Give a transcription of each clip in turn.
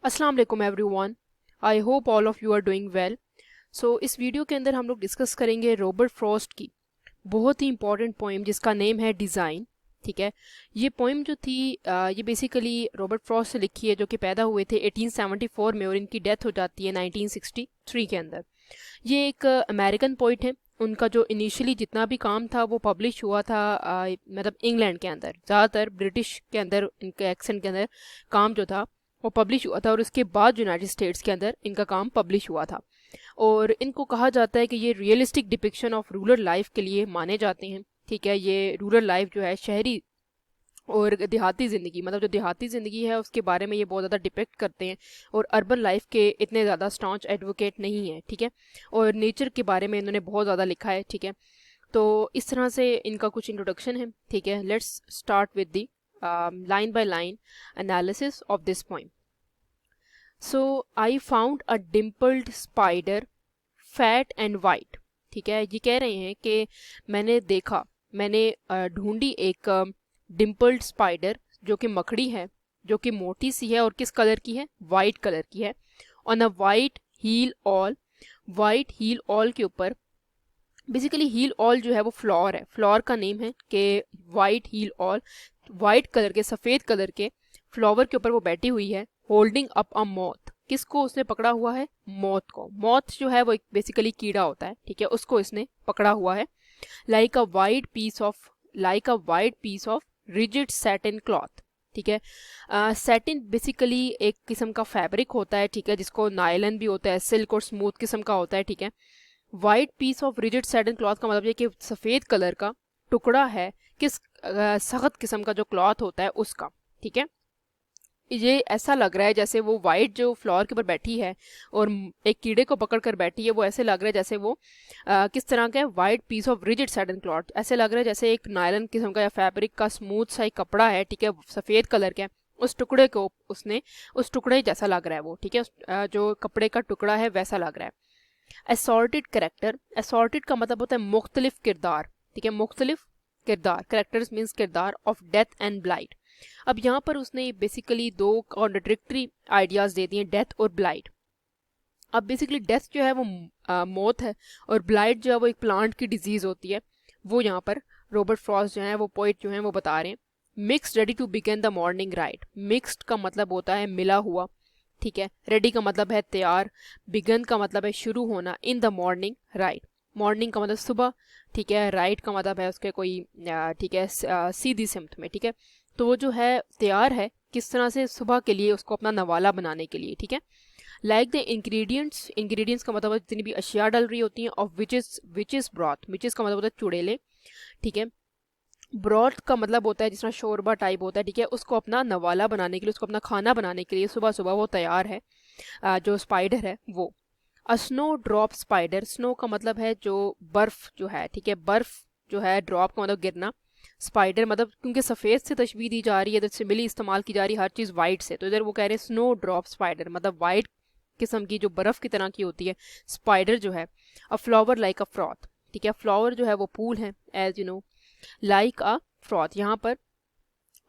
अस्सलाम वालेकुम everyone. I hope all of you are doing well. इस वीडियो के अंदर हम लोग डिस्कस करेंगे रॉबर्ट फ्रॉस्ट की बहुत ही इंपॉर्टेंट पोइम जिसका नेम है डिज़ाइन। ठीक है, ये पोइम जो थी ये बेसिकली रॉबर्ट फ्रॉस्ट से लिखी है, जो कि पैदा हुए थे 1874 में और इनकी डेथ हो जाती है 1963 के अंदर। ये एक अमेरिकन पोइट है। उनका जो इनिशियली जितना भी काम था वो पब्लिश हुआ था मतलब इंग्लैंड के अंदर, ज़्यादातर ब्रिटिश के अंदर इनके एक्सेंट के अंदर काम जो था वो पब्लिश हुआ था, और उसके बाद यूनाइटेड स्टेट्स के अंदर इनका काम पब्लिश हुआ था। और इनको कहा जाता है कि ये realistic depiction of rural life के लिए माने जाते हैं। ठीक है, ये रूरल लाइफ जो है, शहरी और देहाती ज़िंदगी, मतलब जो देहाती ज़िंदगी है उसके बारे में ये बहुत ज़्यादा डिपेक्ट करते हैं, और अर्बन लाइफ के इतने ज़्यादा स्टॉन्च एडवोकेट नहीं हैं। ठीक है, और नेचर के बारे में इन्होंने बहुत ज़्यादा लिखा है। ठीक है, तो इस तरह से इनका कुछ इंट्रोडक्शन है। ठीक है, let's start with the line by line analysis of this poem. So I found a dimpled spider fat and white. ठीक है, ये कह रहे हैं कि मैंने ढूंढी एक डिम्पल्ड स्पाइडर, जो कि मकड़ी है, जो कि मोटी सी है और किस कलर की है, वाइट कलर की है, on a white heel all. White heel all के ऊपर, बेसिकली हील ऑल जो है वो फ्लावर है, फ्लावर का नेम है कि white heel all. White colour के, सफ़ेद कलर के फ्लावर के ऊपर वो बैठी हुई है, होल्डिंग अप अ मॉथ। किसको उसने पकड़ा हुआ है? मॉथ को। मॉथ जो है वो एक बेसिकली कीड़ा होता है। ठीक है, उसको इसने पकड़ा हुआ है। Like a white piece of rigid satin cloth. ठीक है, सैटिन बेसिकली एक किस्म का फैब्रिक होता है। ठीक है, जिसको नायलन भी होता है, सिल्क और स्मूथ किस्म का होता है। ठीक है, white piece of rigid satin cloth का मतलब ये कि सफ़ेद कलर का टुकड़ा है किस सख्त किस्म का जो क्लॉथ होता है उसका। ठीक है, ये ऐसा लग रहा है जैसे वो वाइट जो फ्लोर के ऊपर बैठी है और एक कीड़े को पकड़ कर बैठी है, वो ऐसे लग रहा है जैसे वो किस तरह का है, white piece of rigid satin cloth. ऐसे लग रहा है जैसे एक नायलन किस्म का या फैब्रिक का स्मूथ सा एक कपड़ा है। ठीक है, सफ़ेद कलर का, उस टुकड़े को उसने, उस टुकड़े जैसा लग रहा है वो। ठीक है, जो कपड़े का टुकड़ा है वैसा लग रहा है। असॉर्टेड करेक्टर, असॉर्टेड का मतलब होता है मुख्तलिफ किरदार। ठीक है, मुख्तलिफ किरदार, करेक्टर्स मीन्स किरदार ऑफ डेथ एंड ब्लाइट। अब यहाँ पर उसने बेसिकली दो कॉन्ट्रडिक्टरी आइडियाज दे दिए, डेथ और ब्लाइट। अब बेसिकली डेथ जो है वो मौत है, और ब्लाइट जो है वो एक प्लांट की डिजीज होती है। वो यहाँ पर रॉबर्ट फ्रॉस्ट जो है वो पोइट जो है वो बता रहे हैं। Mixed ready to begin the morning right. Mixed का मतलब होता है मिला हुआ। ठीक है, रेडी का मतलब है तैयार, बिगन का मतलब है शुरू होना, in the morning right. Morning का मतलब सुबह। ठीक है, राइट का मतलब है उसके कोई ठीक है सीधी सिमत में। ठीक है, तो वो जो है तैयार है किस तरह से, सुबह के लिए, उसको अपना नवाला बनाने के लिए। ठीक है, लाइक द इंग्रेडिएंट्स, इंग्रेडिएंट्स का मतलब जितनी भी अशिया डल रही होती हैं, of which is broth, which is का मतलब होता है चुड़ेले। ठीक है, ब्रॉथ का मतलब होता है जिस तरह शोरबा टाइप होता है। ठीक है, उसको अपना नवाला बनाने के लिए, उसको अपना खाना बनाने के लिए सुबह सुबह वो तैयार है, जो स्पाइडर है वो। अ स्नो ड्रॉप स्पाइडर, स्नो का मतलब है जो बर्फ जो है। ठीक है, बर्फ जो है, ड्रॉप का मतलब गिरना, स्पाइडर मतलब क्योंकि सफ़ेद से तशबीह दी जा रही है तो सिमिली इस्तेमाल की जा रही है हर चीज़ वाइट से, तो इधर वो कह रहे हैं स्नो ड्रॉप स्पाइडर मतलब वाइट किस्म की जो बर्फ़ की तरह की होती है स्पाइडर जो है। A flower like a froth. ठीक है, फ्लावर जो है वो फूल है, as you know, like a froth. यहाँ पर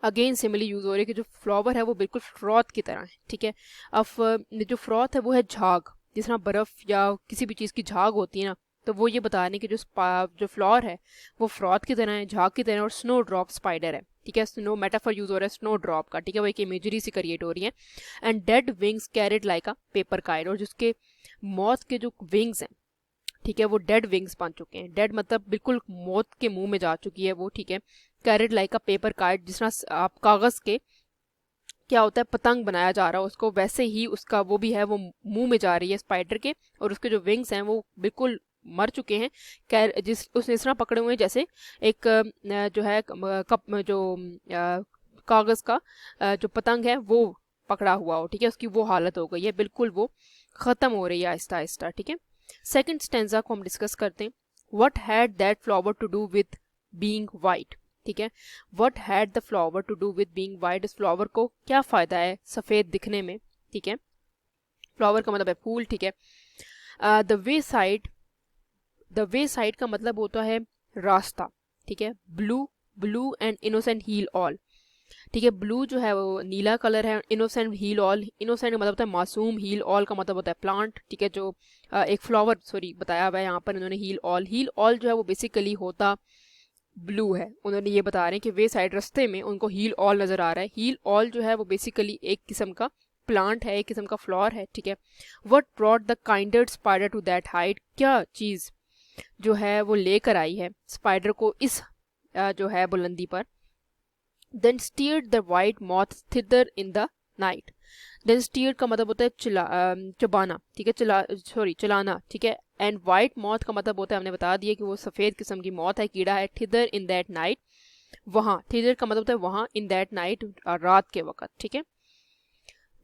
अगेन सिमिली यूज़ हो रही है कि जो फ्लावर है वो बिल्कुल फ्रॉथ की तरह है। ठीक है, अब जो फ्रॉथ है वो है झाग, जिस तरह बर्फ़ या किसी भी चीज़ की झाग होती है ना, तो वो ये बता रहे हैं कि जो फ्लावर है वो फ्रॉथ की तरह है, झाग की तरह, और स्नो ड्रॉप स्पाइडर है। ठीक है, स्नो मेटाफर यूज़ हो रहा है स्नो ड्रॉप का। ठीक है, वो एक इमेजरी सी क्रिएट हो रही है। And dead wings carried like a paper kite, और जिसके मौत के जो विंग्स हैं, ठीक है, वो डेड विंग्स बन चुके हैं। डेड मतलब बिल्कुल मौत के मुंह में जा चुकी है वो। ठीक है, carrot like a paper kite, जिस तरह आप कागज़ के क्या होता है पतंग बनाया जा रहा है उसको, वैसे ही उसका वो भी है, वो मुंह में जा रही है स्पाइडर के, और उसके जो विंग्स हैं वो बिल्कुल मर चुके हैं। जिस उसने इस तरह पकड़े हुए हैं जैसे एक जो है कप जो कागज़ का जो पतंग है वो पकड़ा हुआ हो। ठीक है, उसकी वो हालत हो गई है, बिल्कुल वो ख़त्म हो रही है आहिस्ता आहिस्ता। ठीक है, सेकंड स्टेंजा को हम डिस्कस करते हैं। What had that flower to do with being white. ठीक है, what had the flower to do with being white, इस फ्लावर को क्या फ़ायदा है सफ़ेद दिखने में। ठीक है, फ्लावर का मतलब है फूल। ठीक है, द वे साइड का मतलब होता है रास्ता। ठीक है, blue, blue and innocent heel all. ठीक है। ब्लू जो है वो नीला कलर है। इनोसेंट हील ऑल, इनोसेंट का मतलब होता है मासूम, हील ऑल का मतलब होता है प्लांट, ठीक है, जो एक फ्लावर सॉरी बताया हुआ है यहाँ पर इन्होंने हील ऑल। हील ऑल जो है वो बेसिकली होता ब्लू है। उन्होंने ये बता रहे हैं कि वे साइड रास्ते में उनको हील ऑल नज़र आ रहा है। हील ऑल जो है वो बेसिकली एक किस्म का प्लांट है, एक किस्म का फ्लावर है, ठीक है। What brought the kindred spider to that height, क्या चीज़ जो है वो लेकर आई है स्पाइडर को इस जो है बुलंदी पर। Then steered the white moth thither in the night. Then steered का मतलब होता है चबाना, ठीक है, चलाना, ठीक है। एंड वाइट मॉथ का मतलब होता है, हमने बता दिया कि वो सफ़ेद किस्म की मौत है, कीड़ा है। थिदर इन दैट नाइट, वहाँ, थिदर का मतलब होता है वहाँ, इन दैट नाइट रात के वक्त, ठीक है।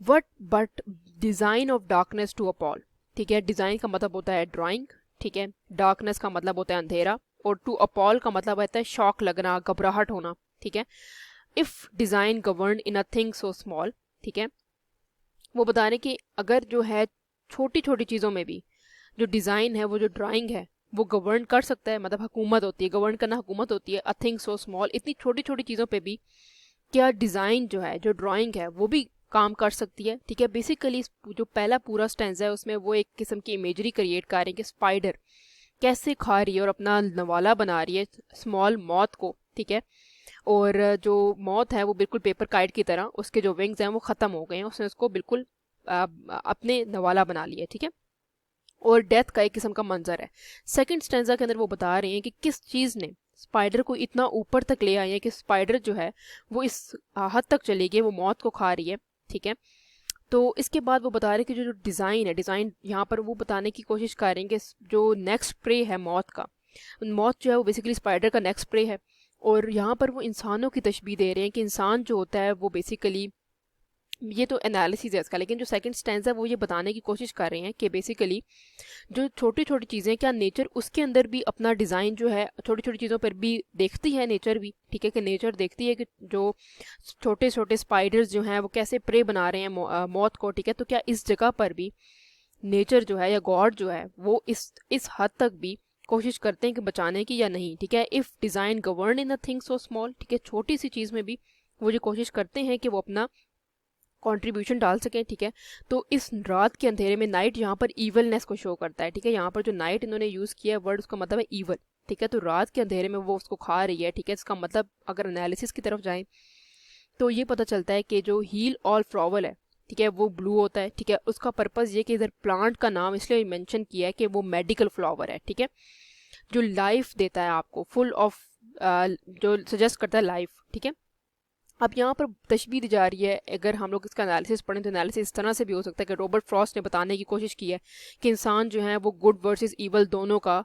What but design of darkness to appall, ठीक है। डिज़ाइन का मतलब होता है ड्राइंग, ठीक है। डार्कनेस का मतलब होता है अंधेरा, और टू अपॉल का मतलब होता है शौक लगना, घबराहट होना, ठीक है। If design govern in a thing so small, ठीक है, वो बता रहे कि अगर जो है छोटी छोटी चीज़ों में भी जो डिज़ाइन है, वो जो ड्राइंग है, वो गवर्न कर सकता है, मतलब हुकूमत होती है, गवर्न करना हुकूमत होती है। अ थिंग सो स्मॉल, इतनी छोटी छोटी चीज़ों पे भी क्या डिज़ाइन जो है, जो ड्राइंग है, वो भी काम कर सकती है, ठीक है। बेसिकली जो पहला पूरा स्टेंजा है उसमें वो एक किस्म की इमेजरी क्रिएट कर रही है कि स्पाइडर कैसे खा रही है और अपना नवाला बना रही है स्मॉल मौत को, ठीक है। और जो मौत है वो बिल्कुल पेपर काइट की तरह, उसके जो विंग्स हैं वो ख़त्म हो गए हैं, उसने उसको बिल्कुल अपने नवाला बना लिया है, ठीक है। और डेथ का एक किस्म का मंजर है। सेकंड स्टेंजा के अंदर वो बता रहे हैं कि किस चीज़ ने स्पाइडर को इतना ऊपर तक ले आई है कि स्पाइडर जो है वो इस हद तक चली गई, वो मौत को खा रही है, ठीक है। तो इसके बाद वो बता रहे हैं कि जो डिज़ाइन है, डिज़ाइन यहाँ पर वो बताने की कोशिश कर रहे हैं कि जो नेक्स्ट प्रे है मौत का, मौत जो है वो बेसिकली स्पाइडर का नेक्स्ट प्रे है। और यहाँ पर वो इंसानों की तशबीह दे रहे हैं कि इंसान जो होता है वो बेसिकली, ये तो एनालिसिस है इसका, लेकिन जो सेकंड स्टैंड है वो ये बताने की कोशिश कर रहे हैं कि बेसिकली जो छोटी छोटी चीज़ें, क्या नेचर उसके अंदर भी अपना डिज़ाइन जो है छोटी छोटी चीज़ों पर भी देखती है नेचर भी, ठीक है, कि नेचर देखती है कि जो छोटे छोटे स्पाइडर्स जो हैं वो कैसे प्रे बना रहे हैं मौत को, ठीक है। तो क्या इस जगह पर भी नेचर जो है या गॉड जो है वो इस हद तक भी कोशिश करते हैं कि बचाने की या नहीं, ठीक है। If design govern in a thing so small, ठीक है, छोटी सी चीज़ में भी वो जो कोशिश करते हैं कि वो अपना कंट्रीब्यूशन डाल सकें, ठीक है। तो इस रात के अंधेरे में, नाइट यहाँ पर ईवलनेस को शो करता है, ठीक है। यहाँ पर जो नाइट इन्होंने यूज़ किया है वर्ड, उसका मतलब है ईवल, ठीक है। तो रात के अंधेरे में वो उसको खा रही है, ठीक है। इसका मतलब अगर एनालिसिस की तरफ जाएं तो ये पता चलता है कि जो हील ऑल फ्लावर है, ठीक है, वो ब्लू होता है, ठीक है। उसका पर्पज़ ये कि इधर प्लांट का नाम इसलिए मेंशन किया है कि वो मेडिकल फ्लावर है, ठीक है, जो लाइफ देता है आपको, फुल ऑफ जो सजेस्ट करता है लाइफ, ठीक है। अब यहाँ पर तशबीह दी जा रही है, अगर हम लोग इसका एनालिसिस पढ़ें तो एनालिसिस इस तरह से भी हो सकता है कि रॉबर्ट फ्रॉस्ट ने बताने की कोशिश की है कि इंसान जो है वो गुड वर्सेस ईवल दोनों का,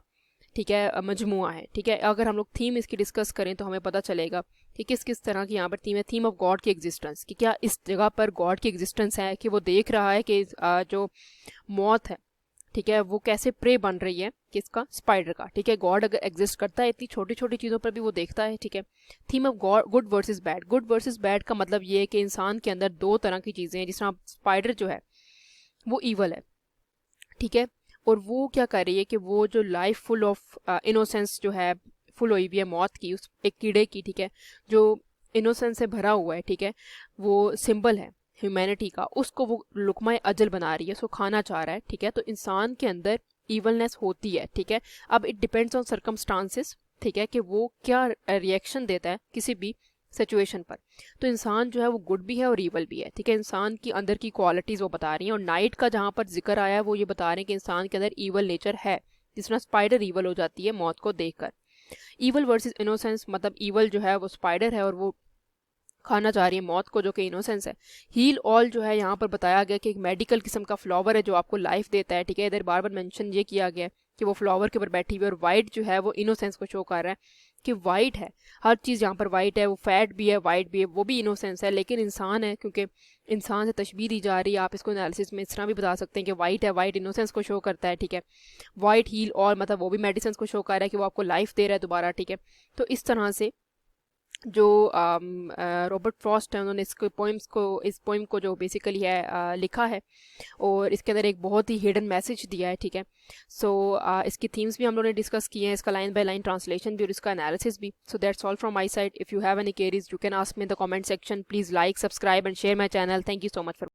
ठीक है, मजमुआ है, ठीक है। अगर हम लोग थीम इसकी डिस्कस करें तो हमें पता चलेगा कि किस किस तरह की यहाँ पर थीम है। थीम ऑफ गॉड की एग्जिस्टेंस, कि क्या इस जगह पर गॉड की एग्जिस्टेंस है, कि वो देख रहा है कि जो मौत है, ठीक है, वो कैसे प्रे बन रही है किसका, स्पाइडर का, ठीक है। गॉड अगर एग्जिस्ट करता है इतनी छोटी छोटी चीज़ों पर भी वो देखता है, ठीक है। Theme of God good versus bad, good versus bad का मतलब ये है कि इंसान के अंदर दो तरह की चीज़ें हैं। जिस तरह स्पाइडर जो है वो ईवल है, ठीक है, और वो क्या कर रही है कि वो जो लाइफ फुल ऑफ इनोसेंस जो है, फुल हुई हुई है मौत की, उस एक कीड़े की, ठीक है, जो इनोसेंस से भरा हुआ है, ठीक है, वो सिंबल है ह्यूमैनिटी का, उसको वो लुकमाए अजल बना रही है, उसको खाना चाह रहा है, ठीक है। तो इंसान के अंदर ईवलनेस होती है, ठीक है। अब इट डिपेंड्स ऑन सर्कमस्टांसिस, ठीक है, कि वो क्या रिएक्शन देता है किसी भी सिचुएशन पर। तो इंसान जो है वो गुड भी है और ईवल भी है, ठीक है। इंसान की अंदर की क्वालिटीज़ वो बता रही हैं, और नाइट का जहाँ पर जिक्र आया है वो ये बता रहे हैं कि इंसान के अंदर ईवल नेचर है, जिस तरह स्पाइडर ईवल हो जाती है मौत को देखकर। ईवल वर्सेस इनोसेंस, मतलब ईवल जो है वो स्पाइडर है और वो खाना चाह रही है मौत को, जो कि इनोसेंस है। हील ऑल जो है यहाँ पर बताया गया कि एक मेडिकल किस्म का फ्लावर है जो आपको लाइफ देता है, ठीक है। इधर बार बार मेंशन ये किया गया कि वो फ्लावर के ऊपर बैठी हुई है, और वाइट जो है वो इनोसेंस को शो कर रहा है कि वाइट है, हर चीज़ यहाँ पर वाइट है, वो फैट भी है, वाइट भी है, वो भी इनोसेंस है। लेकिन इंसान है, क्योंकि इंसान से तशबीह दी जा रही है, आप इसको एनालिसिस में इस तरह भी बता सकते हैं कि वाइट है, वाइट इनोसेंस को शो करता है, ठीक है। वाइट हील ऑल मतलब वो भी मेडिसिन को शो कर रहा है कि वो आपको लाइफ दे रहा है दोबारा, ठीक है। तो इस तरह से जो रॉबर्ट फ्रॉस्ट है उन्होंने इस पोइम को जो बेसिकली है लिखा है, और इसके अंदर एक बहुत ही हिडन मैसेज दिया है, ठीक है। सो इसकी थीम्स भी हम लोगों ने डिस्कस किए हैं, इसका लाइन बाय लाइन ट्रांसलेशन भी और इसका एनालिसिस भी। So that's all from my side. If you have any queries you can ask me in the comment section. Please like, subscribe and share my channel. Thank you so much for